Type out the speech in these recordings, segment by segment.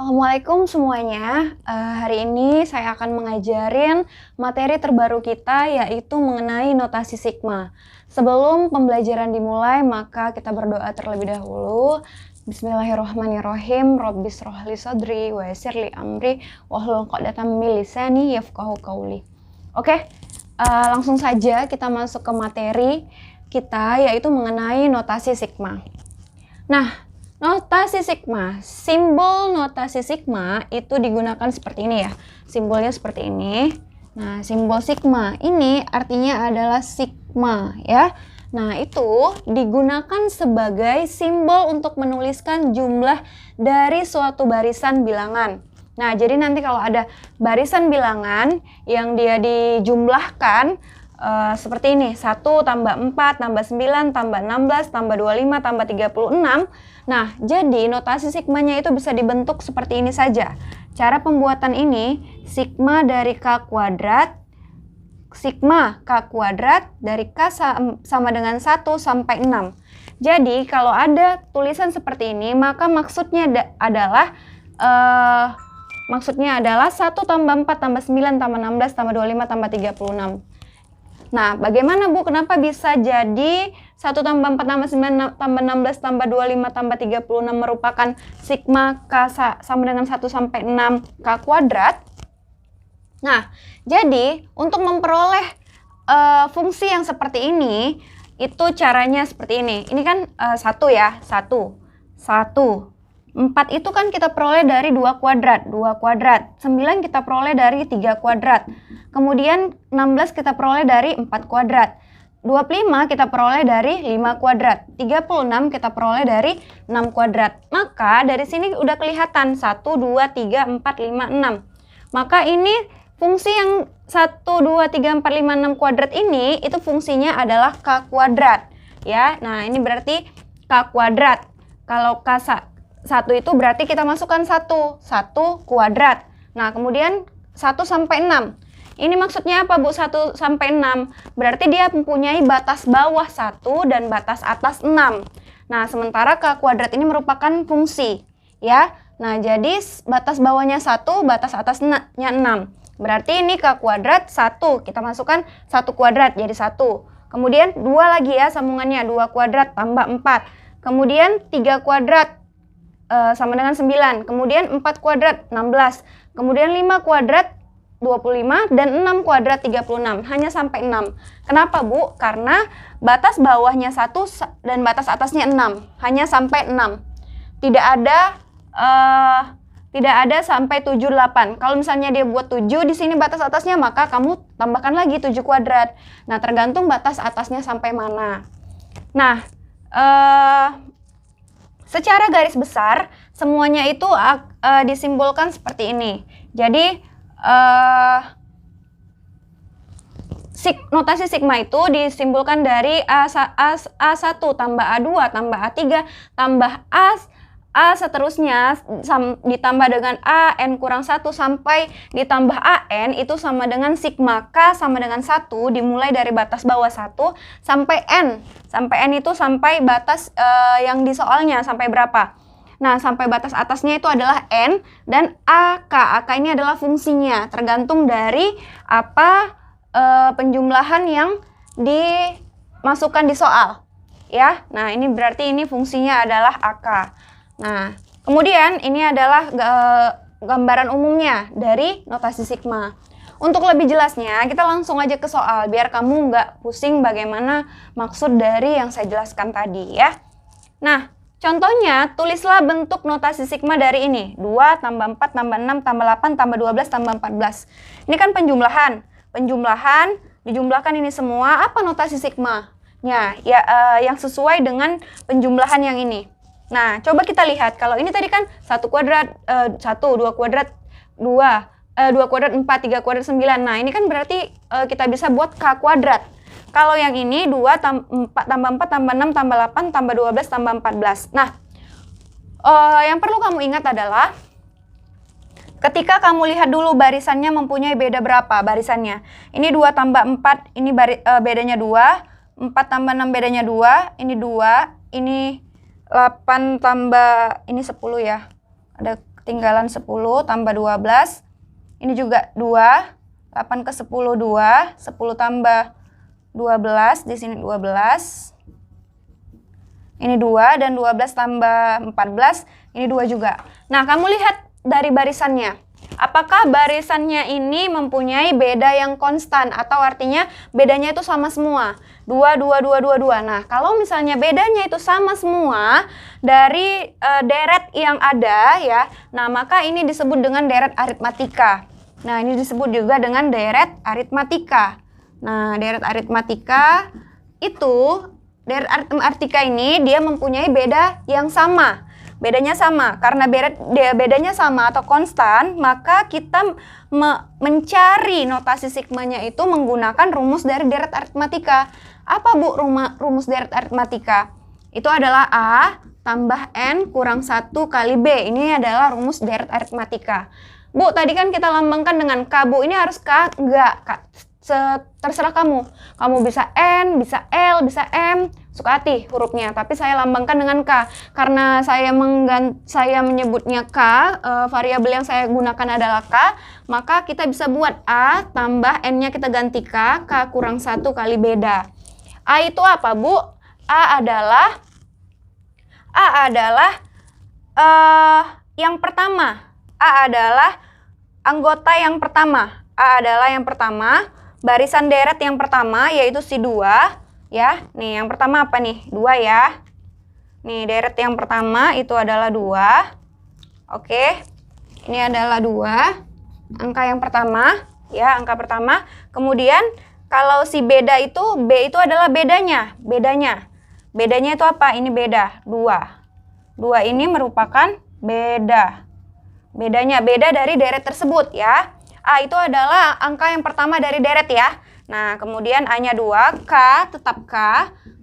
Assalamualaikum semuanya. Hari ini saya akan mengajarin materi terbaru kita, yaitu mengenai notasi sigma. Sebelum pembelajaran dimulai, maka kita berdoa terlebih dahulu. Bismillahirrahmanirrahim. Rabbis shrah li sadri wa yassir li amri wahlul 'uqdatam min lisani yafqahu qawli. Oke, langsung saja kita masuk ke materi kita, yaitu mengenai notasi sigma. Nah, notasi sigma, simbol notasi sigma itu digunakan seperti ini ya. Simbolnya seperti ini. Nah, simbol sigma ini artinya adalah sigma ya. Nah, itu digunakan sebagai simbol untuk menuliskan jumlah dari suatu barisan bilangan. Nah, jadi nanti kalau ada barisan bilangan yang dia dijumlahkan seperti ini, 1 tambah 4 tambah 9 tambah 16 tambah 25 tambah 36. Nah, jadi notasi sigmanya itu bisa dibentuk seperti ini saja. Cara pembuatan ini, sigma dari K kuadrat, sigma K kuadrat dari K sama dengan 1 sampai 6. Jadi, kalau ada tulisan seperti ini, maka maksudnya adalah 1 tambah 4 tambah 9 tambah 16 tambah 25 tambah 36. Nah, bagaimana Bu? Kenapa bisa jadi 1 tambah 4 tambah 9 tambah 16 tambah 25 tambah 36 merupakan sigma K sama dengan 1 sampai 6 K kuadrat? Nah, jadi untuk memperoleh fungsi yang seperti ini, itu caranya seperti ini. Ini kan 1 ya, 1. 4 itu kan kita peroleh dari 2 kuadrat, 9 kita peroleh dari 3 kuadrat, kemudian 16 kita peroleh dari 4 kuadrat, 25 kita peroleh dari 5 kuadrat, 36 kita peroleh dari 6 kuadrat. Maka dari sini udah kelihatan 1, 2, 3, 4, 5, 6. Maka ini fungsi yang 1, 2, 3, 4, 5, 6 kuadrat ini, itu fungsinya adalah K kuadrat ya. Nah, ini berarti K kuadrat. Kalau K 1 itu berarti kita masukkan 1 kuadrat. Nah, kemudian 1 sampai 6. Ini maksudnya apa Bu, 1 sampai 6? Berarti dia mempunyai batas bawah 1 dan batas atas 6. Nah, sementara K kuadrat ini merupakan fungsi ya. Nah, jadi batas bawahnya 1, batas atasnya 6. Berarti ini K kuadrat 1. Kita masukkan 1 kuadrat jadi 1. Kemudian 2 lagi ya sambungannya, 2 kuadrat tambah 4. Kemudian 3 kuadrat sama dengan 9, kemudian 4 kuadrat 16, kemudian 5 kuadrat 25, dan 6 kuadrat 36, hanya sampai 6. Kenapa Bu? Karena batas bawahnya 1 dan batas atasnya 6, hanya sampai 6. Tidak ada sampai 7, 8. Kalau misalnya dia buat 7 di sini batas atasnya, maka kamu tambahkan lagi 7 kuadrat. Nah, tergantung batas atasnya sampai mana. Nah, secara garis besar, semuanya itu disimbolkan seperti ini. Jadi, notasi sigma itu disimbolkan dari A1 tambah A2 tambah A3 tambah A seterusnya ditambah dengan AN kurang 1 sampai ditambah AN, itu sama dengan sigma K sama dengan 1 dimulai dari batas bawah 1 sampai N. Sampai N itu sampai batas yang di soalnya sampai berapa. Nah, sampai batas atasnya itu adalah N dan AK. AK ini adalah fungsinya, tergantung dari apa penjumlahan yang dimasukkan di soal ya. Nah, ini berarti ini fungsinya adalah AK. Nah, kemudian ini adalah gambaran umumnya dari notasi sigma. Untuk lebih jelasnya, kita langsung aja ke soal, biar kamu nggak pusing bagaimana maksud dari yang saya jelaskan tadi ya. Nah, contohnya, tulislah bentuk notasi sigma dari ini. 2 tambah 4 tambah 6 tambah 8 tambah 12 tambah 14. Ini kan penjumlahan. Penjumlahan, dijumlahkan ini semua, apa notasi sigma-nya? Ya, yang sesuai dengan penjumlahan yang ini. Nah, coba kita lihat. Kalau ini tadi kan 1 kuadrat 1, 2 kuadrat 2, 2 kuadrat 4, 3 kuadrat 9. Nah, ini kan berarti kita bisa buat K kuadrat. Kalau yang ini 2 tambah 4 tambah 6 tambah 8 tambah 12 tambah 14. Nah, yang perlu kamu ingat adalah ketika kamu lihat dulu barisannya mempunyai beda berapa barisannya. Ini 2 tambah 4, ini bedanya 2. 4 tambah 6 bedanya 2, ini 2, ini 8 tambah ini 10 ya. Ada ketinggalan 10 tambah 12. Ini juga 2. 8 ke 10 2. 10 tambah 12, di sini 12. Ini 2 dan 12 tambah 14, ini 2 juga. Nah, kamu lihat dari barisannya. Apakah barisannya ini mempunyai beda yang konstan atau artinya bedanya itu sama semua? 2, 2, 2, 2, 2. Nah, kalau misalnya bedanya itu sama semua dari deret yang ada ya, nah maka ini disebut dengan deret aritmatika. Nah, ini disebut juga dengan deret aritmatika. Nah, deret aritmatika itu, deret aritmatika ini dia mempunyai beda yang sama. Bedanya sama, karena bedanya sama atau konstan, maka kita mencari notasi sigmanya itu menggunakan rumus dari deret aritmatika. Apa Bu rumus deret aritmatika? Itu adalah A tambah N kurang 1 kali B. Ini adalah rumus deret aritmatika. Bu, tadi kan kita lambangkan dengan K, Bu. Ini harus K? Enggak, K. Terserah kamu. Kamu bisa N, bisa L, bisa M, suka hati hurufnya. Tapi saya lambangkan dengan K. Karena saya menyebutnya K, variabel yang saya gunakan adalah K, maka kita bisa buat A tambah N-nya kita ganti K kurang 1 kali beda. A itu apa, Bu? A adalah yang pertama. A adalah anggota yang pertama. A adalah yang pertama. Barisan deret yang pertama yaitu si 2 ya. Nih yang pertama apa nih? 2 ya. Nih deret yang pertama itu adalah 2. Oke. Ini adalah 2. Angka yang pertama ya, angka pertama. Kemudian kalau si beda itu, B itu adalah bedanya. Bedanya itu apa? Ini beda, 2. 2 ini merupakan beda. Beda dari deret tersebut ya. A itu adalah angka yang pertama dari deret ya. Nah, kemudian A-nya 2, K tetap K,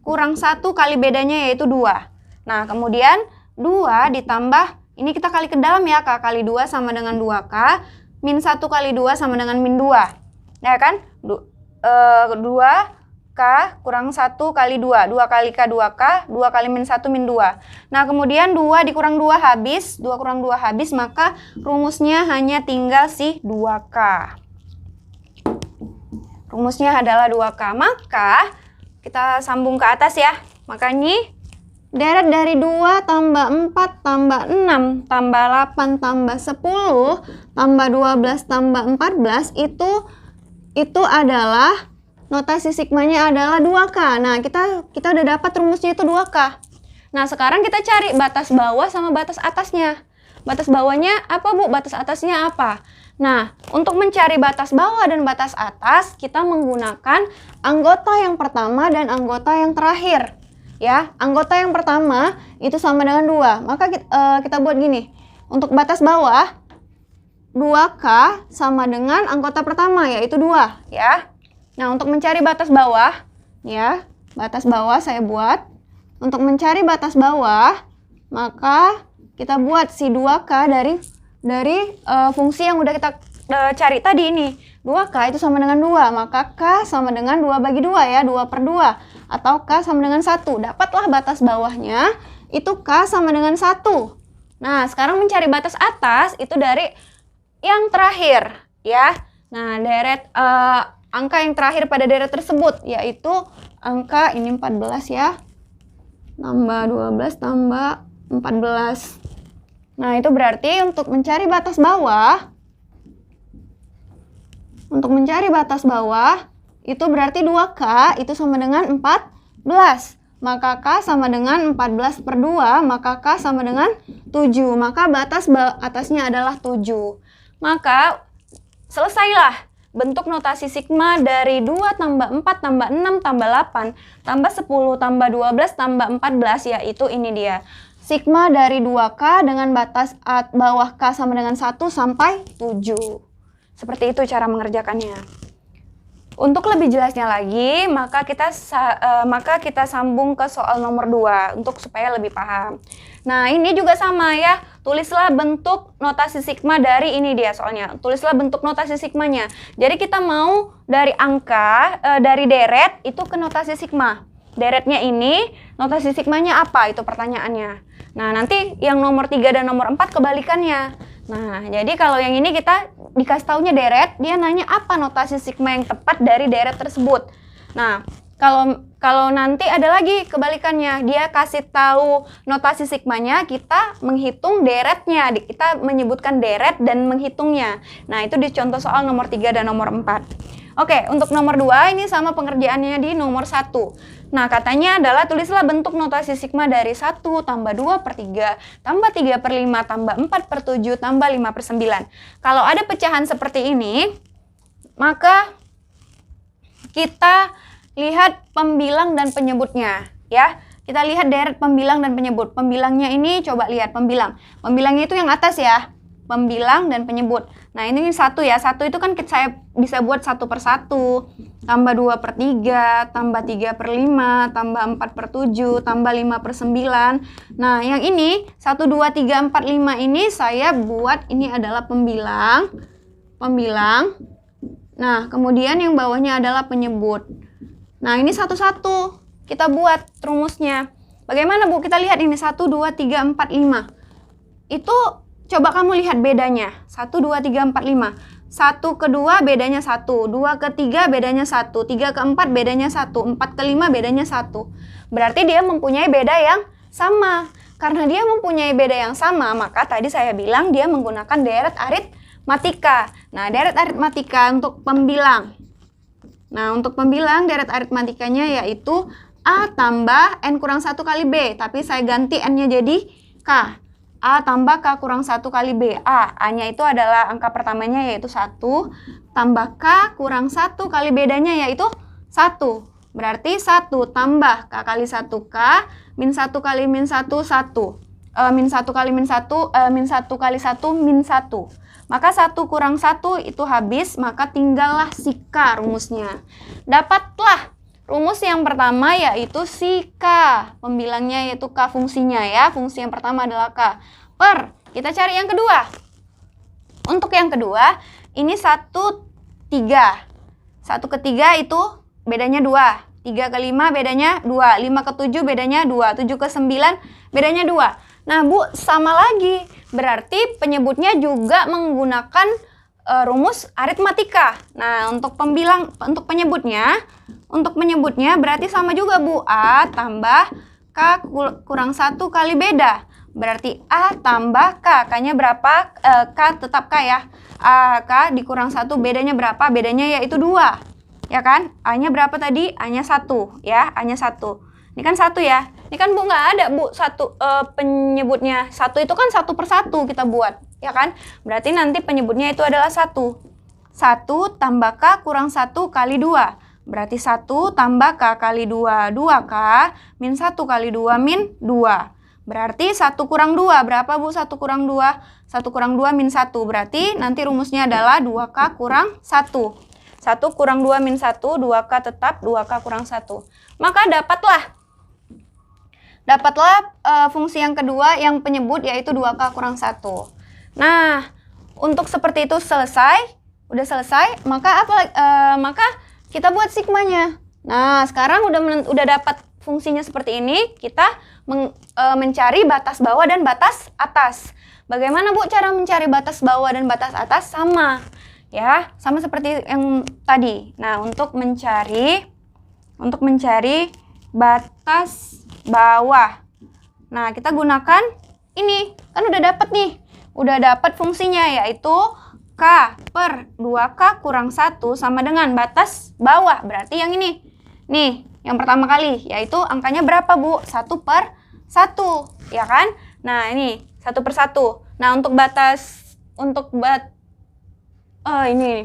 kurang 1 kali bedanya yaitu 2. Nah, kemudian 2 ditambah, ini kita kali ke dalam ya, K kali 2 sama dengan 2K, min 1 kali 2 sama dengan min 2. Ya kan? 2K kurang 1 kali 2, 2 kali K 2K, 2 kali min 1 min 2. Nah, kemudian 2 dikurang 2 habis, 2 kurang 2 habis, maka rumusnya hanya tinggal si 2K. Rumusnya adalah 2K. Maka kita sambung ke atas ya. Makanya deret dari 2 tambah 4 tambah 6 tambah 8 tambah 10 tambah 12 tambah 14 itu adalah notasi sigmanya adalah 2K. Nah, kita udah dapat rumusnya itu 2K. Nah, sekarang kita cari batas bawah sama batas atasnya. Batas bawahnya apa, Bu? Batas atasnya apa? Nah, untuk mencari batas bawah dan batas atas, kita menggunakan anggota yang pertama dan anggota yang terakhir. Ya, anggota yang pertama itu sama dengan 2. Maka kita buat gini. Untuk batas bawah, 2K sama dengan anggota pertama, yaitu 2. Ya. Nah, untuk mencari batas bawah, ya, batas bawah saya buat. Untuk mencari batas bawah, maka kita buat si 2K dari fungsi yang udah kita cari tadi ini. 2K itu sama dengan 2, maka K sama dengan 2 bagi 2 ya, 2 per 2. Atau K sama dengan 1. Dapatlah batas bawahnya, itu K sama dengan 1. Nah, sekarang mencari batas atas, itu dari yang terakhir, ya. Nah, deret angka yang terakhir pada deret tersebut, yaitu angka ini 14 ya. Tambah 12 tambah 14. Nah, itu berarti untuk mencari batas bawah, itu berarti 2K itu sama dengan 14. Maka K sama dengan 14 per 2, maka K sama dengan 7. Maka batas atasnya adalah 7. Maka selesailah bentuk notasi sigma dari 2 tambah 4 tambah 6 tambah 8 tambah 10 tambah 12 tambah 14, yaitu ini dia. Sigma dari 2K dengan batas bawah K sama dengan 1 sampai 7. Seperti itu cara mengerjakannya. Untuk lebih jelasnya lagi, maka kita sambung ke soal nomor 2 untuk supaya lebih paham. Nah, ini juga sama ya. Tulislah bentuk notasi sigma dari ini dia soalnya. Tulislah bentuk notasi sigmanya. Jadi kita mau dari angka, dari deret itu ke notasi sigma. deretnya ini, notasi sigmanya apa? Itu pertanyaannya. Nah, nanti yang nomor 3 dan nomor 4 kebalikannya. Nah, jadi kalau yang ini kita dikasih taunya deret, dia nanya apa notasi sigma yang tepat dari deret tersebut. Nah, kalau nanti ada lagi kebalikannya, dia kasih tahu notasi sigmanya, kita menghitung deretnya, kita menyebutkan deret dan menghitungnya. Nah, itu di contoh soal nomor 3 dan nomor 4. Oke, untuk nomor 2 ini sama pengerjaannya di nomor 1. Nah, katanya adalah tulislah bentuk notasi sigma dari 1 tambah 2 per 3 tambah 3 per 5 tambah 4 per 7 tambah 5 per 9. Kalau ada pecahan seperti ini, maka kita lihat pembilang dan penyebutnya, ya. Kita lihat deret pembilang dan penyebut. Pembilangnya ini coba lihat pembilang. Pembilangnya itu yang atas ya. Pembilang dan penyebut. Nah, ini 1 ya. 1 itu kan saya bisa buat 1 per 1, tambah 2 per 3, tambah 3 per 5, tambah 4 per 7, tambah 5 per 9. Nah, yang ini 1, 2, 3, 4, 5 ini saya buat ini adalah pembilang. Nah, kemudian yang bawahnya adalah penyebut. Nah, ini satu-satu kita buat rumusnya. Bagaimana, Bu? Kita lihat ini 1, 2, 3, 4, 5. Itu coba kamu lihat bedanya. 1, 2, 3, 4, 5. 1 ke 2 bedanya 1. 2 ke 3 bedanya 1. 3 ke 4 bedanya 1. 4 ke 5 bedanya 1. Berarti dia mempunyai beda yang sama. Karena dia mempunyai beda yang sama, maka tadi saya bilang dia menggunakan deret aritmatika. Nah, deret aritmatika untuk pembilang. Nah, untuk pembilang deret aritmatikanya yaitu A tambah N kurang 1 kali B. Tapi saya ganti N-nya jadi K. A tambah K kurang 1 kali B. A-nya itu adalah angka pertamanya yaitu 1. Tambah K kurang 1 kali bedanya yaitu 1. Berarti 1 tambah K kali 1K. Min 1 kali min 1, 1. Min 1 kali min 1, min 1 kali 1, min 1. Maka 1 kurang 1 itu habis, maka tinggallah si K rumusnya. Dapatlah rumus yang pertama yaitu si K. Pembilangnya yaitu K fungsinya ya. Fungsi yang pertama adalah K. Kita cari yang kedua. Untuk yang kedua, ini 1, 3. 1 ke 3 itu bedanya 2. 3 ke 5 bedanya 2. 5 ke 7 bedanya 2. 7 ke 9 bedanya 2. Nah, Bu, sama lagi. Berarti penyebutnya juga menggunakan rumus aritmatika. Nah, untuk penyebutnya berarti sama juga, Bu. A tambah K kurang 1 kali beda. Berarti A tambah K. K-nya berapa? K tetap K ya. K dikurang 1 bedanya berapa? Bedanya yaitu 2. Ya kan? A-nya berapa tadi? A-nya 1 ya. A-nya 1. Ini kan 1 ya. Ini kan, Bu, nggak ada, Bu, penyebutnya. 1 itu kan 1 per 1 kita buat, ya kan? Berarti nanti penyebutnya itu adalah 1. 1 tambah K kurang 1 kali 2. Berarti 1 tambah K kali 2. 2K min 1 kali 2 min 2. Berarti 1 kurang 2. Berapa, Bu? 1 kurang 2. 1 kurang 2 min 1. Berarti nanti rumusnya adalah 2K kurang 1. 1 kurang 2 min 1, 2K tetap 2K kurang 1. Maka dapatlah fungsi yang kedua yang penyebut yaitu 2K kurang 1. Nah, untuk seperti itu udah selesai, maka maka kita buat sigmanya. Nah, sekarang udah dapat fungsinya seperti ini, kita mencari batas bawah dan batas atas. Bagaimana, Bu, cara mencari batas bawah dan batas atas? Sama ya, sama seperti yang tadi. Nah, untuk mencari batas bawah. Nah, kita gunakan ini. Kan udah dapat nih. Udah dapat fungsinya yaitu K per 2K kurang 1 sama dengan batas bawah. Berarti yang ini. Nih, yang pertama kali yaitu angkanya berapa, Bu? 1 per 1, ya kan? Nah, ini 1 per 1. Nah, ini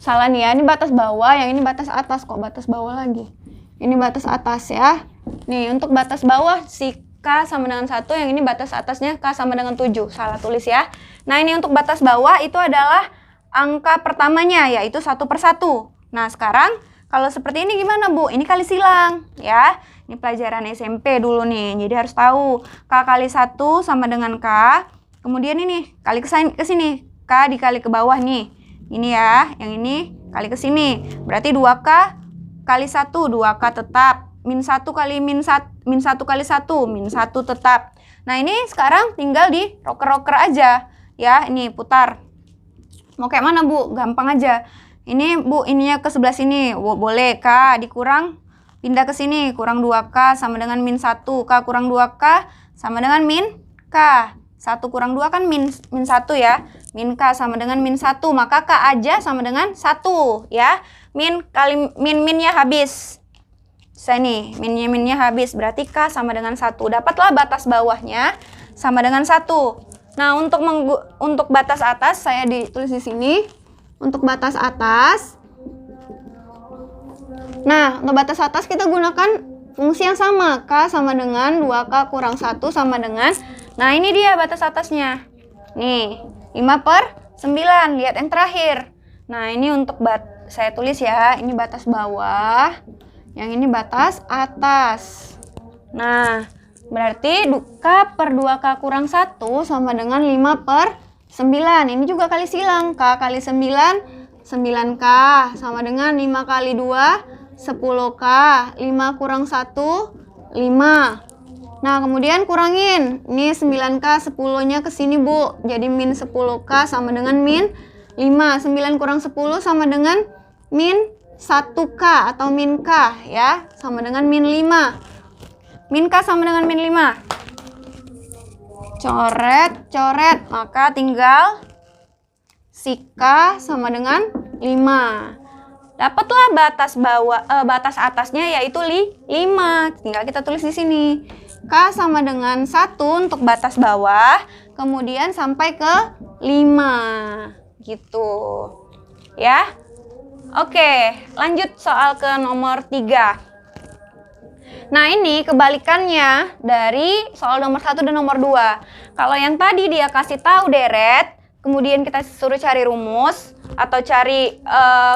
salah nih ya. Ini batas bawah, yang ini batas atas. Kok batas bawah lagi? Ini batas atas ya. Nih, untuk batas bawah si K sama dengan 1, yang ini batas atasnya K sama dengan 7. Salah tulis ya. Nah, ini untuk batas bawah itu adalah angka pertamanya, yaitu 1 per 1. Nah, sekarang kalau seperti ini gimana, Bu? Ini kali silang ya. Ini pelajaran SMP dulu nih. Jadi harus tahu K kali 1 sama dengan K. Kemudian ini kali ke sini. K dikali ke bawah nih. Ini ya, yang ini kali ke sini. Berarti 2K kali 1, 2K tetap. min 1 kali min 1 kali 1, min 1 tetap. Nah, ini sekarang tinggal di roker-roker aja. Ya, ini putar. Mau kayak mana, Bu? Gampang aja. Ini, Bu, ininya ke sebelah sini. Boleh, K dikurang, pindah ke sini. Kurang 2K sama dengan min 1. K kurang 2K sama dengan min K. 1 kurang 2 kan min 1 ya. Min K sama dengan min 1. Maka K aja sama dengan 1 ya. Min kali min-minnya habis. Saya nih, minnya habis. Berarti K sama dengan 1. Dapatlah batas bawahnya sama dengan 1. Nah, untuk batas atas saya ditulis di sini. Untuk batas atas. Nah, untuk batas atas kita gunakan fungsi yang sama. K sama dengan 2K kurang 1 sama dengan. Nah, ini dia batas atasnya. Nih, 5/9. Lihat yang terakhir. Nah, ini untuk saya tulis ya. Ini batas bawah. Yang ini batas atas. Nah, berarti K per 2K kurang 1 sama dengan 5/9. Ini juga kali silang. K kali 9, 9K. Sama dengan 5 kali 2, 10K. 5 kurang 1, 5. Nah, kemudian kurangin. Ini 9K, 10-nya ke sini, Bu. Jadi min 10K sama dengan min 5. 9 kurang 10 sama dengan min 1K atau min K ya. Sama dengan min 5. Min K sama dengan min 5. Coret. Maka tinggal si K sama dengan 5. Dapatlah batas atasnya yaitu 5. Tinggal kita tulis di sini. K sama dengan 1 untuk batas bawah, kemudian sampai ke 5. Gitu. Ya. Oke, lanjut soal ke nomor 3. Nah, ini kebalikannya dari soal nomor 1 dan nomor 2. Kalau yang tadi dia kasih tahu deret, kemudian kita suruh cari rumus atau cari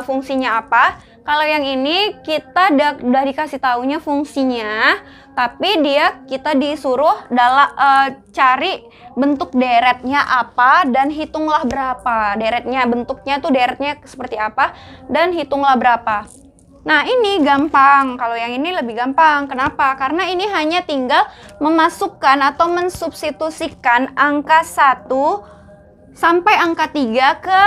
fungsinya apa. Kalau yang ini kita udah dikasih taunya fungsinya, tapi kita disuruh cari bentuk deretnya apa dan hitunglah berapa. Bentuknya tuh deretnya seperti apa dan hitunglah berapa. Nah, ini gampang. Kalau yang ini lebih gampang. Kenapa? Karena ini hanya tinggal memasukkan atau mensubstitusikan angka 1 sampai angka 3 ke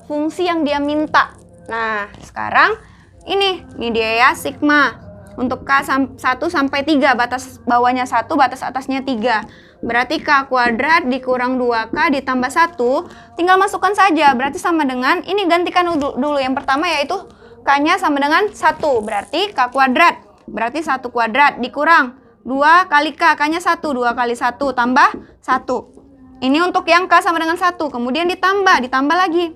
fungsi yang dia minta. Nah, sekarang ini dia ya, sigma. Untuk K 1 sampai 3, batas bawahnya 1, batas atasnya 3. Berarti K kuadrat dikurang 2K ditambah 1, tinggal masukkan saja. Berarti sama dengan, ini gantikan dulu yang pertama yaitu K-nya sama dengan 1. Berarti K kuadrat. Berarti 1 kuadrat dikurang 2 kali K. K-nya 1. 2 kali 1 tambah 1. Ini untuk yang K sama dengan 1. Kemudian ditambah lagi.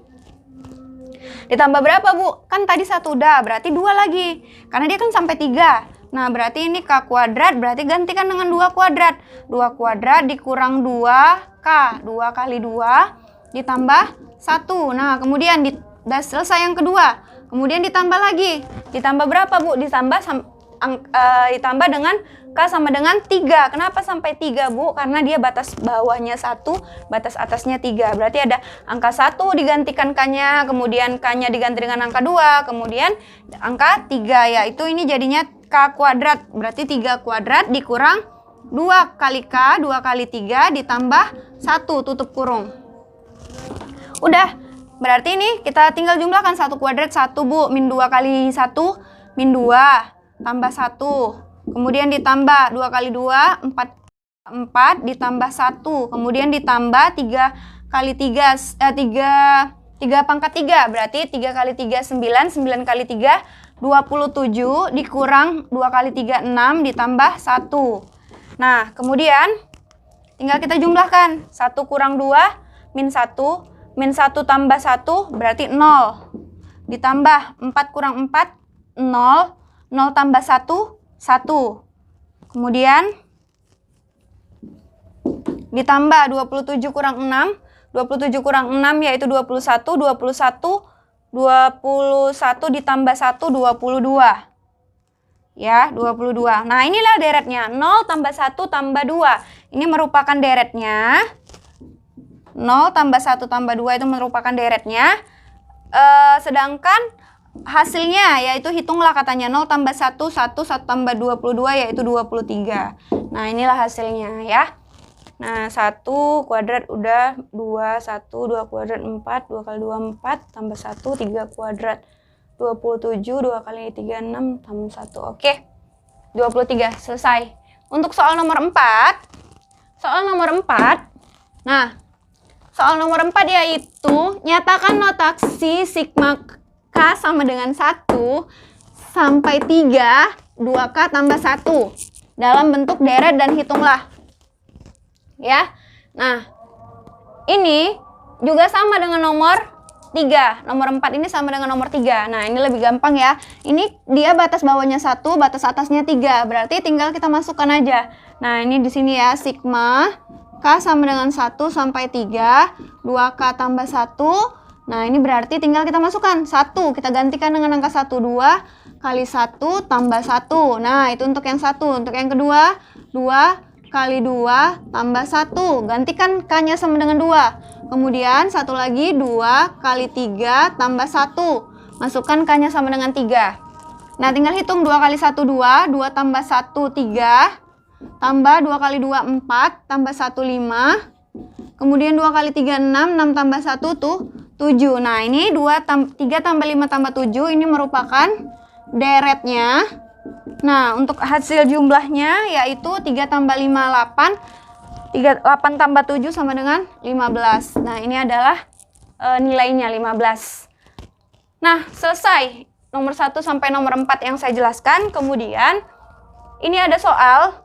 Ditambah berapa, Bu? Kan tadi 1 udah, berarti 2 lagi. Karena dia kan sampai 3. Nah, berarti ini K kuadrat, berarti gantikan dengan 2 kuadrat. 2 kuadrat dikurang 2K. 2 kali 2 ditambah 1. Nah, kemudian udah selesai yang kedua. Kemudian ditambah lagi. Ditambah berapa, Bu? Ditambah dengan K sama dengan 3. Kenapa sampai 3, Bu? Karena dia batas bawahnya 1, batas atasnya 3. Berarti ada angka 1 digantikan K-nya, kemudian K-nya diganti dengan angka 2, kemudian angka 3, yaitu ini jadinya K kuadrat. Berarti 3 kuadrat dikurang 2 kali K, 2 kali 3 ditambah 1, tutup kurung. Udah, berarti ini kita tinggal jumlahkan 1 kuadrat 1, Bu. Min 2 kali 1, min 2, tambah 1. Kemudian ditambah 2 kali 2, 4 ditambah 1. Kemudian ditambah 3 kali 3, 3 pangkat 3. Berarti 3 kali 3, 9. 9 kali 3, 27. Dikurang 2 kali 3, 6. Ditambah 1. Nah, kemudian tinggal kita jumlahkan. 1 kurang 2, min 1. Min 1 tambah 1, berarti 0. Ditambah 4 kurang 4, 0. 0 tambah 1, 1. Kemudian ditambah 27 kurang 6. 27 kurang 6 yaitu 21. 21 ditambah 1, 22. Ya, 22. Nah, inilah deretnya. 0 tambah 1 tambah 2. Ini merupakan deretnya. 0 tambah 1 tambah 2 itu merupakan deretnya. Sedangkan hasilnya, yaitu hitunglah katanya 0 tambah 1, 1 tambah 22, yaitu 23. Nah, inilah hasilnya ya. Nah, 1 kuadrat udah 2, 1, 2 kuadrat 4, 2 kali 2 4, tambah 1, 3 kuadrat 27, 2 kali 3 6, tambah 1. Oke, 23, selesai. Untuk soal nomor 4, nah, soal nomor 4 yaitu nyatakan notasi sigma K sama dengan 1 sampai 3, 2K tambah 1 dalam bentuk deret dan hitunglah. Ya. Nah, ini juga sama dengan nomor 3. Nomor 4 ini sama dengan nomor 3. Nah, ini lebih gampang ya. Ini dia batas bawahnya 1, batas atasnya 3. Berarti tinggal kita masukkan aja. Nah, ini di sini ya, sigma K sama dengan 1 sampai 3, 2K tambah 1. Nah, ini berarti tinggal kita masukkan 1. Kita gantikan dengan angka 1, 2 kali 1 tambah 1. Nah, itu untuk yang 1. Untuk yang kedua, 2 kali 2 tambah 1. Gantikan K-nya sama dengan 2. Kemudian satu lagi 2 kali 3 tambah 1. Masukkan K-nya sama dengan 3. Nah, tinggal hitung 2 kali 1, 2. 2 tambah 1, 3. Tambah 2 kali 2, 4. Tambah 1, 5. Kemudian 2 kali 3, 6. 6 tambah 1 tuh 7. Nah, ini 3 tambah 5 tambah 7. Ini merupakan deretnya. Nah, untuk hasil jumlahnya yaitu 3 tambah 5, 8. 8 tambah 7 sama dengan 15. Nah, ini adalah nilainya 15. Nah, selesai nomor 1 sampai nomor 4 yang saya jelaskan. Kemudian ini ada 4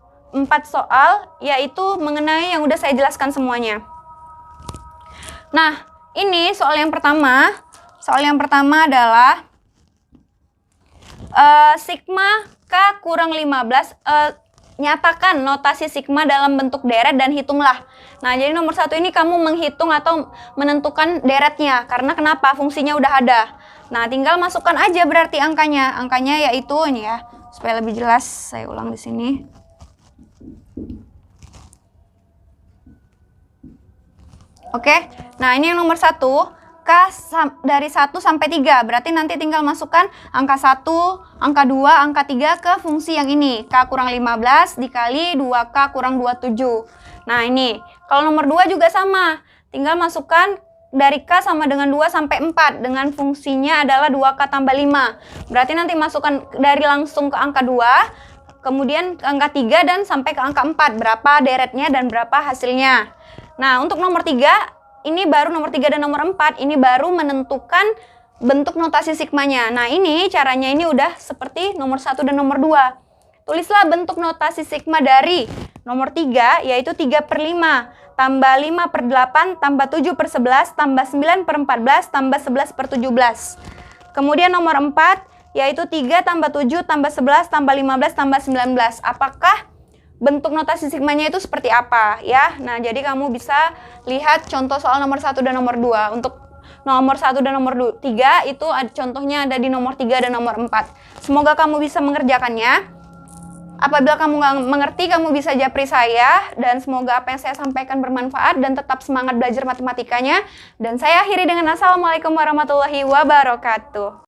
soal yaitu mengenai yang udah saya jelaskan semuanya. Nah, ini soal yang pertama. Soal yang pertama adalah sigma K kurang 15, nyatakan notasi sigma dalam bentuk deret dan hitunglah. Nah, jadi nomor 1 ini kamu menghitung atau menentukan deretnya. Karena kenapa? Fungsinya udah ada. Nah, tinggal masukkan aja berarti angkanya. Angkanya yaitu ini ya. Supaya lebih jelas, saya ulang di sini. Oke, nah ini yang nomor 1. K dari 1 sampai 3. Berarti nanti tinggal masukkan angka 1, angka 2, angka 3 ke fungsi yang ini. K kurang 15 dikali 2K kurang 27. Nah, ini. Kalau nomor 2 juga sama. Tinggal masukkan dari K sama dengan 2 sampai 4. Dengan fungsinya adalah 2K tambah 5. Berarti nanti masukkan dari langsung ke angka 2. Kemudian ke angka 3 dan sampai ke angka 4. Berapa deretnya dan berapa hasilnya. Nah, untuk nomor 3. Ini baru nomor 3 dan nomor 4, ini baru menentukan bentuk notasi sigmanya. Nah, ini caranya ini udah seperti nomor 1 dan nomor 2. Tulislah bentuk notasi sigma dari nomor 3, yaitu 3 per 5, tambah 5 per 8, tambah 7 per 11, tambah 9 per 14, tambah 11 per 17. Kemudian nomor 4, yaitu 3 tambah 7, tambah 11, tambah 15, tambah 19. Apakah bentuk notasi sigmanya itu seperti apa ya? Nah, jadi kamu bisa lihat contoh soal nomor 1 dan nomor 2. Untuk nomor 1 dan nomor 3 itu contohnya ada di nomor 3 dan nomor 4. Semoga kamu bisa mengerjakannya. Apabila kamu nggak mengerti, kamu bisa japri saya. Dan semoga apa yang saya sampaikan bermanfaat dan tetap semangat belajar matematikanya. Dan saya akhiri dengan Assalamualaikum warahmatullahi wabarakatuh.